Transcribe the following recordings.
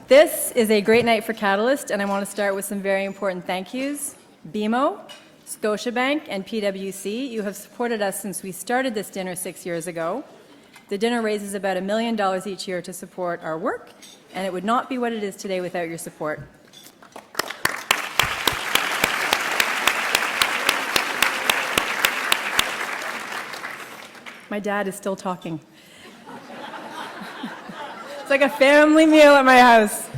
This is a great night for Catalyst, and I want to start with some very important thank yous. BMO, Scotiabank, and PwC, you have supported us since we started this dinner 6 years ago. The dinner raises about $1 million each year to support our work, and it would not be what it is today without your support. My dad is still talking. It's like a family meal at my house.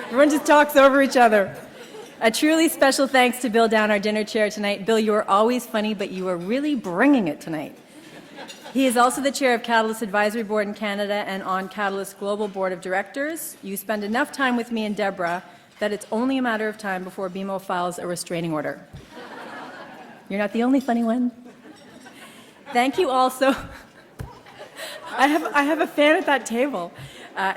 Everyone just talks over each other. A truly special thanks to Bill Down, our dinner chair tonight. Bill, you are always funny, but you are really bringing it tonight. He is also the chair of Catalyst Advisory Board in Canada and on Catalyst Global Board of Directors. You spend enough time with me and Deborah that it's only a matter of time before BMO files a restraining order. You're not the only funny one. Thank you also. I have a fan at that table.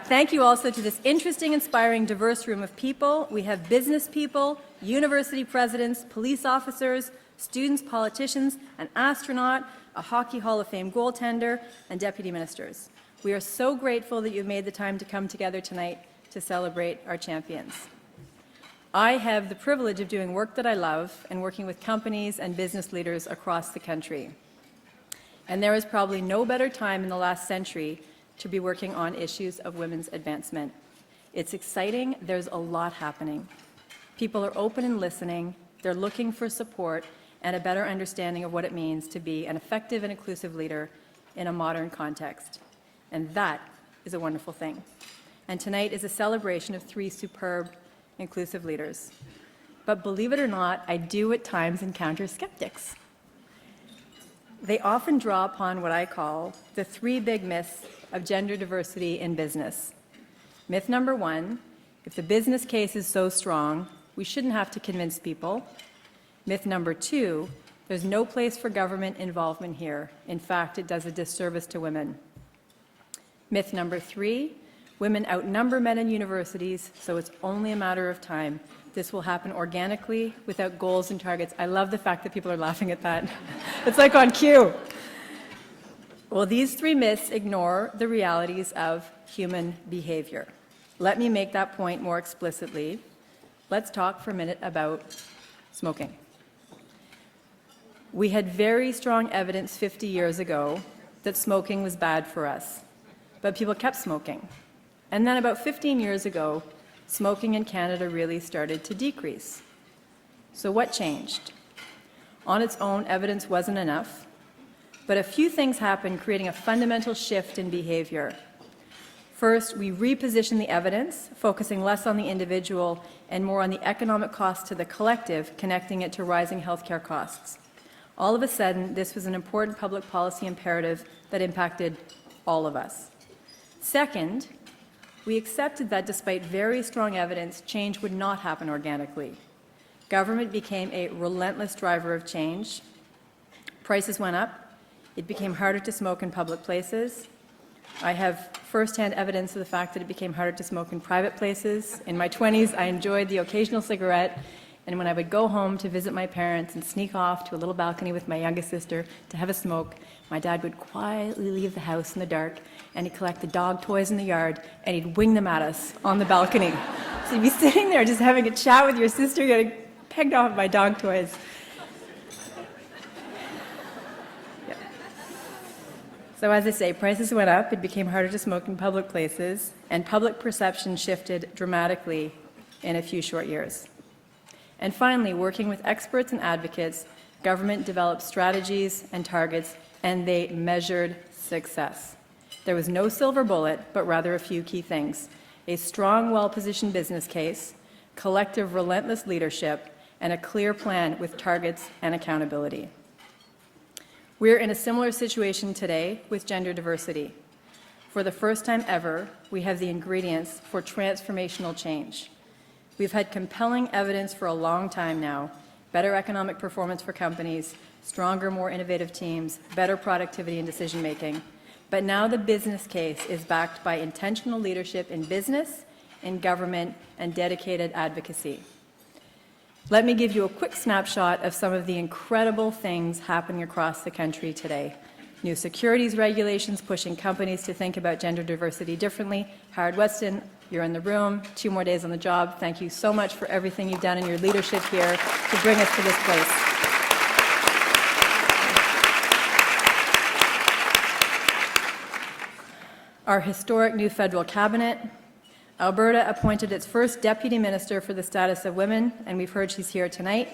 Thank you also to this interesting, inspiring, diverse room of people. We have business people, university presidents, police officers, students, politicians, an astronaut, a Hockey Hall of Fame goaltender, and deputy ministers. We are so grateful that you've made the time to come together tonight to celebrate our champions. I have the privilege of doing work that I love and working with companies and business leaders across the country. And there is probably no better time in the last century to be working on issues of women's advancement. It's exciting. There's a lot happening. People are open and listening. They're looking for support and a better understanding of what it means to be an effective and inclusive leader in a modern context. And that is a wonderful thing. And tonight is a celebration of 3 superb, inclusive leaders. But believe it or not, I do at times encounter skeptics. They often draw upon what I call the 3 big myths of gender diversity in business. Myth number 1, if the business case is so strong, we shouldn't have to convince people. Myth number 2, there's no place for government involvement here. In fact, it does a disservice to women. Myth number 3, women outnumber men in universities, so it's only a matter of time. This will happen organically without goals and targets. I love the fact that people are laughing at that. It's like on cue. Well, these 3 myths ignore the realities of human behavior. Let me make that point more explicitly. Let's talk for a minute about smoking. We had very strong evidence 50 years ago that smoking was bad for us, but people kept smoking. And then about 15 years ago, smoking in Canada really started to decrease. So what changed? On its own, evidence wasn't enough. But a few things happened, creating a fundamental shift in behavior. First, we repositioned the evidence, focusing less on the individual and more on the economic cost to the collective, connecting it to rising healthcare costs. All of a sudden, this was an important public policy imperative that impacted all of us. Second, we accepted that despite very strong evidence, change would not happen organically. Government became a relentless driver of change. Prices went up. It became harder to smoke in public places. I have firsthand evidence of the fact that it became harder to smoke in private places. In my 20s, I enjoyed the occasional cigarette, and when I would go home to visit my parents and sneak off to a little balcony with my youngest sister to have a smoke, my dad would quietly leave the house in the dark, and he'd collect the dog toys in the yard, and he'd wing them at us on the balcony. So you'd be sitting there just having a chat with your sister, getting pegged off by dog toys. So as I say, prices went up, it became harder to smoke in public places, and public perception shifted dramatically in a few short years. And finally, working with experts and advocates, government developed strategies and targets, and they measured success. There was no silver bullet, but rather a few key things: a strong, well-positioned business case, collective, relentless leadership, and a clear plan with targets and accountability. We're in a similar situation today with gender diversity. For the first time ever, we have the ingredients for transformational change. We've had compelling evidence for a long time now: better economic performance for companies, stronger, more innovative teams, better productivity and decision-making. But now the business case is backed by intentional leadership in business, in government, and dedicated advocacy. Let me give you a quick snapshot of some of the incredible things happening across the country today. new securities regulations pushing companies to think about gender diversity differently. Howard Weston, you're in the room, 2 more days on the job. Thank you so much for everything you've done in your leadership here to bring us to this place. Our historic new federal cabinet. Alberta appointed its first deputy minister for the status of women, and we've heard she's here tonight.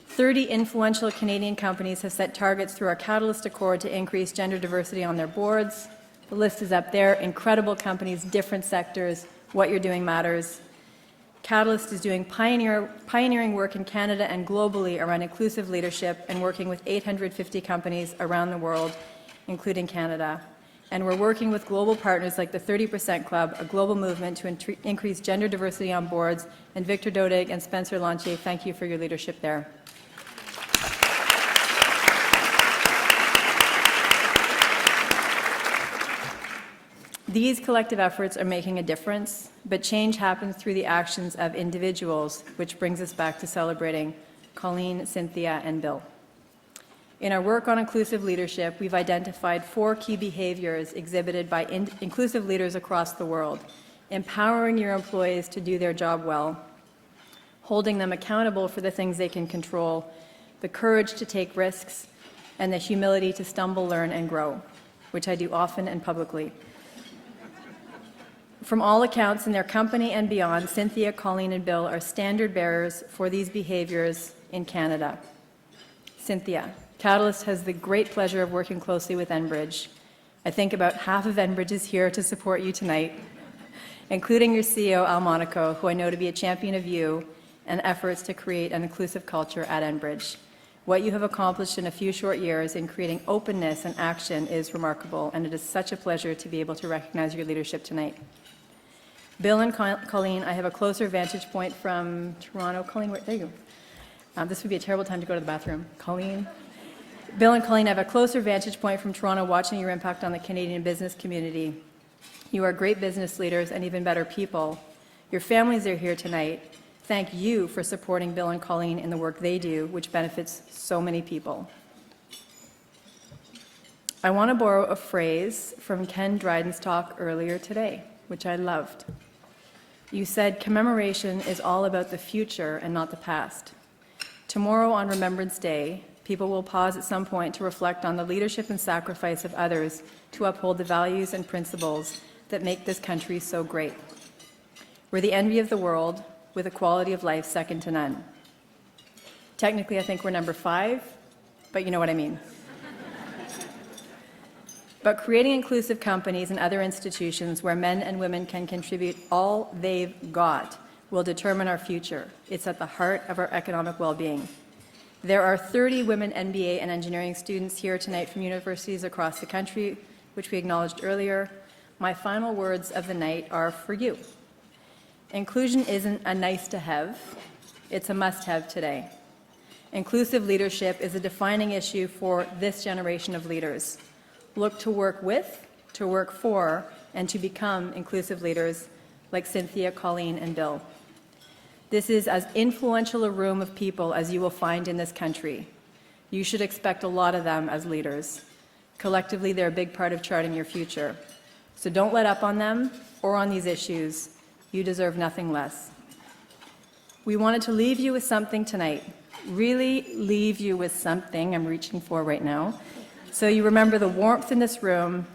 30 influential Canadian companies have set targets through our Catalyst Accord to increase gender diversity on their boards. The list is up there. Incredible companies, different sectors. What you're doing matters. Catalyst is doing pioneering work in Canada and globally around inclusive leadership and working with 850 companies around the world, including Canada. And we're working with global partners like the 30% Club, a global movement to increase gender diversity on boards. And Victor Dodig and Spencer Lantier, thank you for your leadership there. These collective efforts are making a difference, but change happens through the actions of individuals, which brings us back to celebrating Colleen, Cynthia, and Bill. In our work on inclusive leadership, we've identified 4 key behaviors exhibited by inclusive leaders across the world: empowering your employees to do their job well, holding them accountable for the things they can control, the courage to take risks, and the humility to stumble, learn, and grow, which I do often and publicly. From all accounts in their company and beyond, Cynthia, Colleen, and Bill are standard bearers for these behaviors in Canada. Cynthia, Catalyst has the great pleasure of working closely with Enbridge. I think about half of Enbridge is here to support you tonight, including your CEO, Al Monaco, who I know to be a champion of you and efforts to create an inclusive culture at Enbridge. What you have accomplished in a few short years in creating openness and action is remarkable, and it is such a pleasure to be able to recognize your leadership tonight. Bill and Colleen, I have a closer vantage point from Toronto. Colleen, there you go. This would be a terrible time to go to the bathroom. Colleen. Bill and Colleen, I have a closer vantage point from Toronto watching your impact on the Canadian business community. You are great business leaders and even better people. Your families are here tonight. Thank you for supporting Bill and Colleen in the work they do, which benefits so many people. I want to borrow a phrase from Ken Dryden's talk earlier today, which I loved. You said commemoration is all about the future and not the past. Tomorrow on Remembrance Day, people will pause at some point to reflect on the leadership and sacrifice of others to uphold the values and principles that make this country so great. We're the envy of the world, with a quality of life second to none. Technically, I think we're number 5, but you know what I mean. But creating inclusive companies and other institutions where men and women can contribute all they've got will determine our future. It's at the heart of our economic well-being. There are 30 women MBA and engineering students here tonight from universities across the country, which we acknowledged earlier. My final words of the night are for you. Inclusion isn't a nice-to-have, it's a must-have today. Inclusive leadership is a defining issue for this generation of leaders. Look to work with, to work for, and to become inclusive leaders like Cynthia, Colleen, and Bill. This is as influential a room of people as you will find in this country. You should expect a lot of them as leaders. Collectively, they're a big part of charting your future. So don't let up on them or on these issues. You deserve nothing less. We wanted to leave you with something tonight. Really leave you with something I'm reaching for right now. So you remember the warmth in this room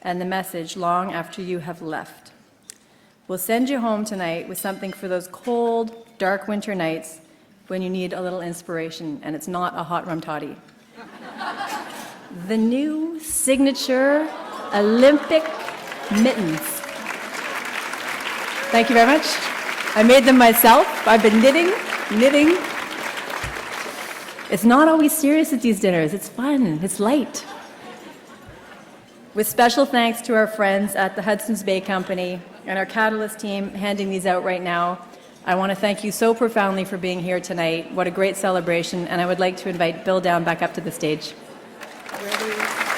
and the message long after you have left. We'll send you home tonight with something for those cold, dark winter nights when you need a little inspiration, and it's not a hot rum toddy. The new signature Olympic mittens. Thank you very much. I made them myself. I've been knitting. It's not always serious at these dinners. It's fun. It's light. With special thanks to our friends at the Hudson's Bay Company and our Catalyst team handing these out right now, I want to thank you so profoundly for being here tonight. What a great celebration, and I would like to invite Bill down back up to the stage. Ready?